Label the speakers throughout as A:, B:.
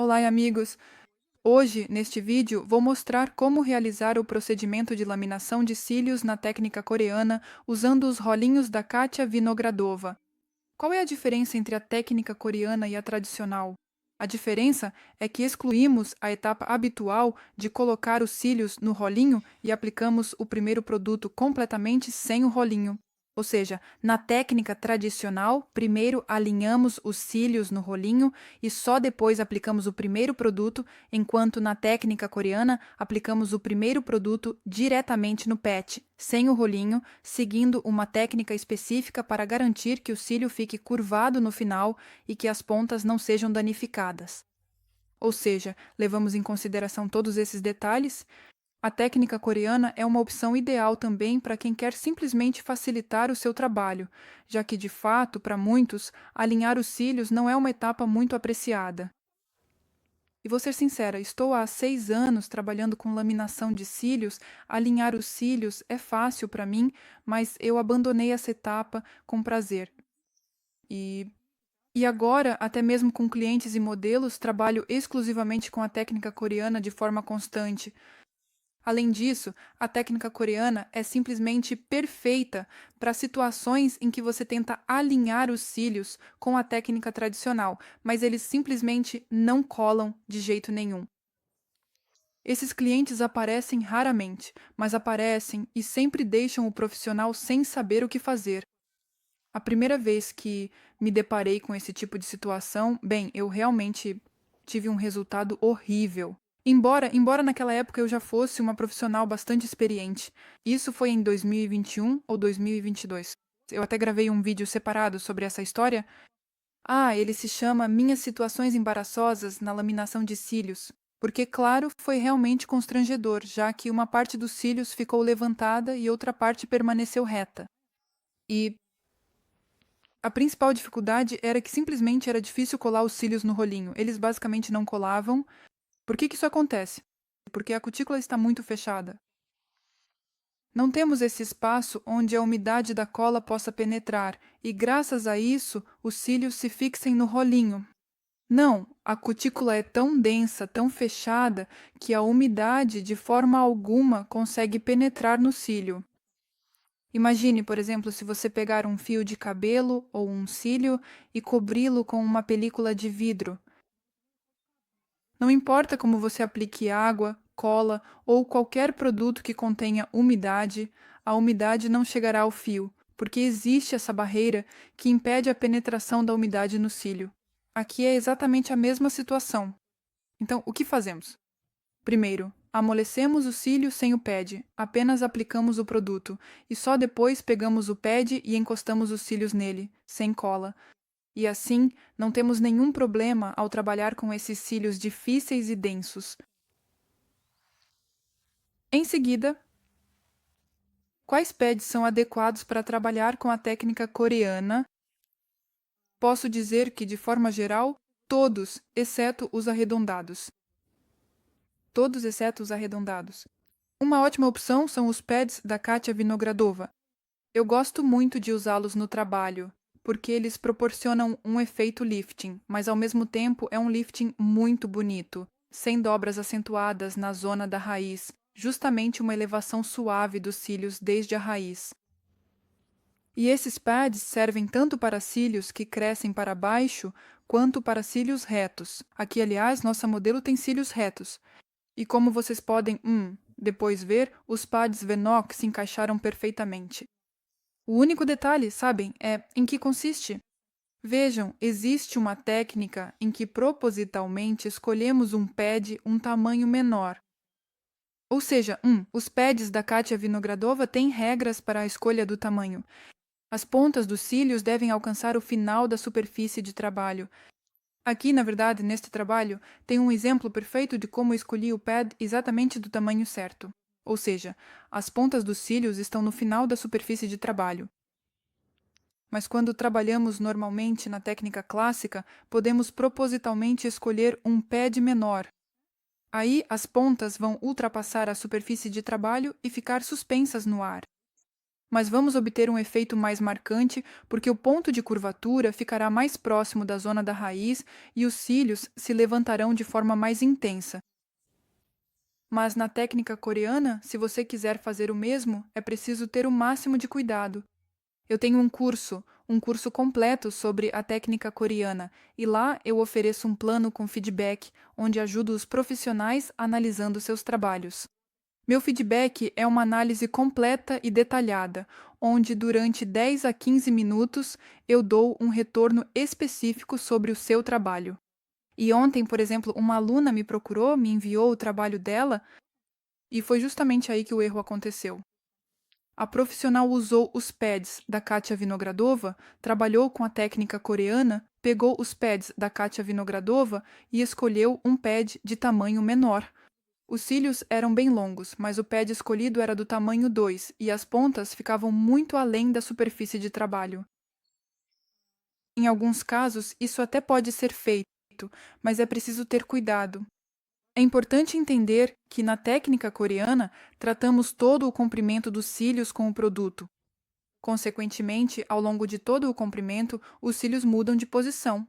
A: Olá, amigos! Hoje, neste vídeo, vou mostrar como realizar o procedimento de laminação de cílios na técnica coreana usando os rolinhos da Katia Vinogradova. Qual é a diferença entre a técnica coreana e a tradicional? A diferença é que excluímos a etapa habitual de colocar os cílios no rolinho e aplicamos o primeiro produto completamente sem o rolinho. Ou seja, na técnica tradicional, primeiro alinhamos os cílios no rolinho e só depois aplicamos o primeiro produto, enquanto na técnica coreana aplicamos o primeiro produto diretamente no PET, sem o rolinho, seguindo uma técnica específica para garantir que o cílio fique curvado no final e que as pontas não sejam danificadas. Ou seja, levamos em consideração todos esses detalhes. A técnica coreana é uma opção ideal também para quem quer simplesmente facilitar o seu trabalho, já que, de fato, para muitos, alinhar os cílios não é uma etapa muito apreciada. E vou ser sincera, estou há 6 anos trabalhando com laminação de cílios. Alinhar os cílios é fácil para mim, mas eu abandonei essa etapa com prazer. E agora, até mesmo com clientes e modelos, trabalho exclusivamente com a técnica coreana de forma constante. Além disso, a técnica coreana é simplesmente perfeita para situações em que você tenta alinhar os cílios com a técnica tradicional, mas eles simplesmente não colam de jeito nenhum. Esses clientes aparecem raramente, mas aparecem e sempre deixam o profissional sem saber o que fazer. A primeira vez que me deparei com esse tipo de situação, bem, eu realmente tive um resultado horrível. Embora naquela época eu já fosse uma profissional bastante experiente. Isso foi em 2021 ou 2022. Eu até gravei um vídeo separado sobre essa história. Ele se chama Minhas Situações Embaraçosas na Laminação de Cílios. Porque, claro, foi realmente constrangedor, já que uma parte dos cílios ficou levantada e outra parte permaneceu reta. E a principal dificuldade era que simplesmente era difícil colar os cílios no rolinho. Eles basicamente não colavam. Por que isso acontece? Porque a cutícula está muito fechada. Não temos esse espaço onde a umidade da cola possa penetrar, e graças a isso, os cílios se fixem no rolinho. Não, a cutícula é tão densa, tão fechada, que a umidade de forma alguma consegue penetrar no cílio. Imagine, por exemplo, se você pegar um fio de cabelo ou um cílio e cobri-lo com uma película de vidro. Não importa como você aplique água, cola ou qualquer produto que contenha umidade, a umidade não chegará ao fio, porque existe essa barreira que impede a penetração da umidade no cílio. Aqui é exatamente a mesma situação. Então, o que fazemos? Primeiro, amolecemos o cílio sem o pad, apenas aplicamos o produto, e só depois pegamos o pad e encostamos os cílios nele, sem cola. E assim, não temos nenhum problema ao trabalhar com esses cílios difíceis e densos. Em seguida, quais pads são adequados para trabalhar com a técnica coreana? Posso dizer que, de forma geral, todos, exceto os arredondados. Todos exceto os arredondados. Uma ótima opção são os pads da Katia Vinogradova. Eu gosto muito de usá-los no trabalho, porque eles proporcionam um efeito lifting, mas ao mesmo tempo é um lifting muito bonito, sem dobras acentuadas na zona da raiz, justamente uma elevação suave dos cílios desde a raiz. E esses pads servem tanto para cílios que crescem para baixo, quanto para cílios retos. Aqui, aliás, nossa modelo tem cílios retos. E como vocês podem, depois ver, os pads Venoc se encaixaram perfeitamente. O único detalhe, sabem, é em que consiste. Vejam, existe uma técnica em que propositalmente escolhemos um pad um tamanho menor. Ou seja, os pads da Katia Vinogradova têm regras para a escolha do tamanho. As pontas dos cílios devem alcançar o final da superfície de trabalho. Aqui, na verdade, neste trabalho, tem um exemplo perfeito de como escolhi o pad exatamente do tamanho certo. Ou seja, as pontas dos cílios estão no final da superfície de trabalho. Mas quando trabalhamos normalmente na técnica clássica, podemos propositalmente escolher um pad menor. Aí, as pontas vão ultrapassar a superfície de trabalho e ficar suspensas no ar. Mas vamos obter um efeito mais marcante porque o ponto de curvatura ficará mais próximo da zona da raiz e os cílios se levantarão de forma mais intensa. Mas na técnica coreana, se você quiser fazer o mesmo, é preciso ter o máximo de cuidado. Eu tenho um curso completo sobre a técnica coreana, e lá eu ofereço um plano com feedback, onde ajudo os profissionais analisando seus trabalhos. Meu feedback é uma análise completa e detalhada, onde durante 10 a 15 minutos eu dou um retorno específico sobre o seu trabalho. E ontem, por exemplo, uma aluna me procurou, me enviou o trabalho dela, e foi justamente aí que o erro aconteceu. A profissional usou os pads da Katia Vinogradova, trabalhou com a técnica coreana, pegou os pads da Katia Vinogradova e escolheu um pad de tamanho menor. Os cílios eram bem longos, mas o pad escolhido era do tamanho 2 e as pontas ficavam muito além da superfície de trabalho. Em alguns casos, isso até pode ser feito, mas é preciso ter cuidado. É importante entender que, na técnica coreana, tratamos todo o comprimento dos cílios com o produto. Consequentemente, ao longo de todo o comprimento, os cílios mudam de posição.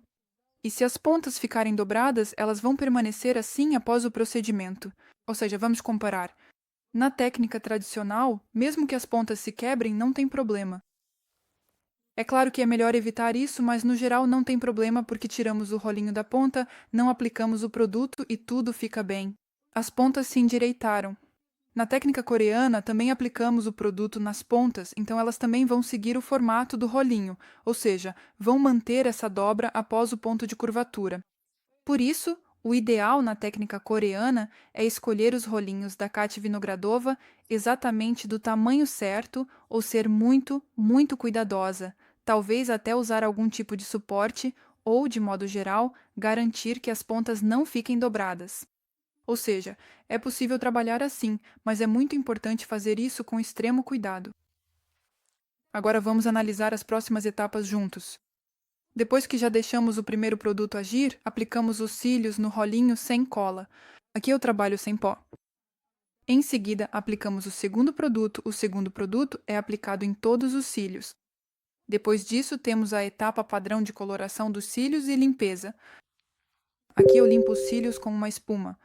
A: E se as pontas ficarem dobradas, elas vão permanecer assim após o procedimento. Ou seja, vamos comparar. Na técnica tradicional, mesmo que as pontas se quebrem, não tem problema. É claro que é melhor evitar isso, mas no geral não tem problema porque tiramos o rolinho da ponta, não aplicamos o produto e tudo fica bem. As pontas se endireitaram. Na técnica coreana, também aplicamos o produto nas pontas, então elas também vão seguir o formato do rolinho, ou seja, vão manter essa dobra após o ponto de curvatura. Por isso, o ideal na técnica coreana é escolher os rolinhos da Katia Vinogradova exatamente do tamanho certo ou ser muito, muito cuidadosa, talvez até usar algum tipo de suporte ou, de modo geral, garantir que as pontas não fiquem dobradas. Ou seja, é possível trabalhar assim, mas é muito importante fazer isso com extremo cuidado. Agora vamos analisar as próximas etapas juntos. Depois que já deixamos o primeiro produto agir, aplicamos os cílios no rolinho sem cola. Aqui eu trabalho sem pó. Em seguida, aplicamos o segundo produto. O segundo produto é aplicado em todos os cílios. Depois disso, temos a etapa padrão de coloração dos cílios e limpeza. Aqui eu limpo os cílios com uma espuma.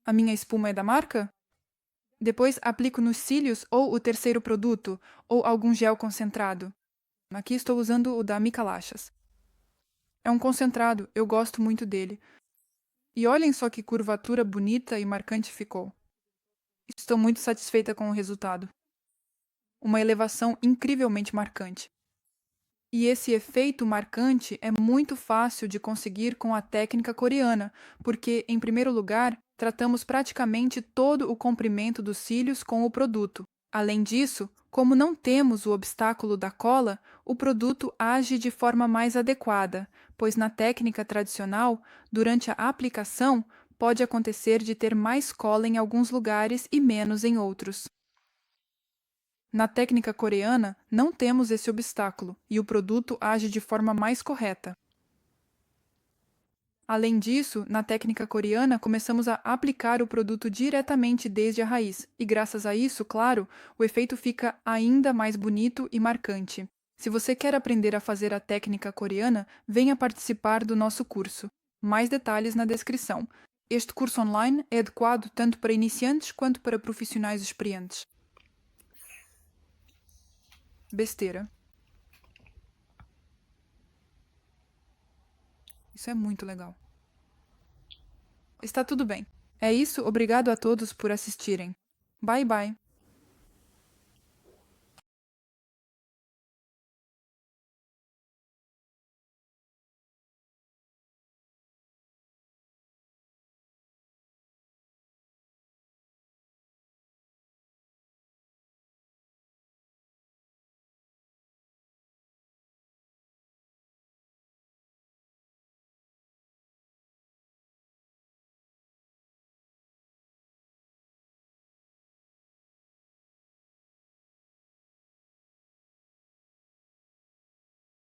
A: A minha espuma é da marca? Depois aplico nos cílios ou o terceiro produto, ou algum gel concentrado. Aqui estou usando o da Micalachas. É um concentrado, eu gosto muito dele. E olhem só que curvatura bonita e marcante ficou. Estou muito satisfeita com o resultado. Uma elevação incrivelmente marcante. E esse efeito marcante é muito fácil de conseguir com a técnica coreana, porque, em primeiro lugar, tratamos praticamente todo o comprimento dos cílios com o produto. Além disso, como não temos o obstáculo da cola, o produto age de forma mais adequada, pois na técnica tradicional, durante a aplicação, pode acontecer de ter mais cola em alguns lugares e menos em outros. Na técnica coreana, não temos esse obstáculo e o produto age de forma mais correta. Além disso, na técnica coreana, começamos a aplicar o produto diretamente desde a raiz, e graças a isso, claro, o efeito fica ainda mais bonito e marcante. Se você quer aprender a fazer a técnica coreana, venha participar do nosso curso. Mais detalhes na descrição. Este curso online é adequado tanto para iniciantes quanto para profissionais experientes. Besteira. Isso é muito legal. Está tudo bem. É isso, obrigado a todos por assistirem. Bye bye.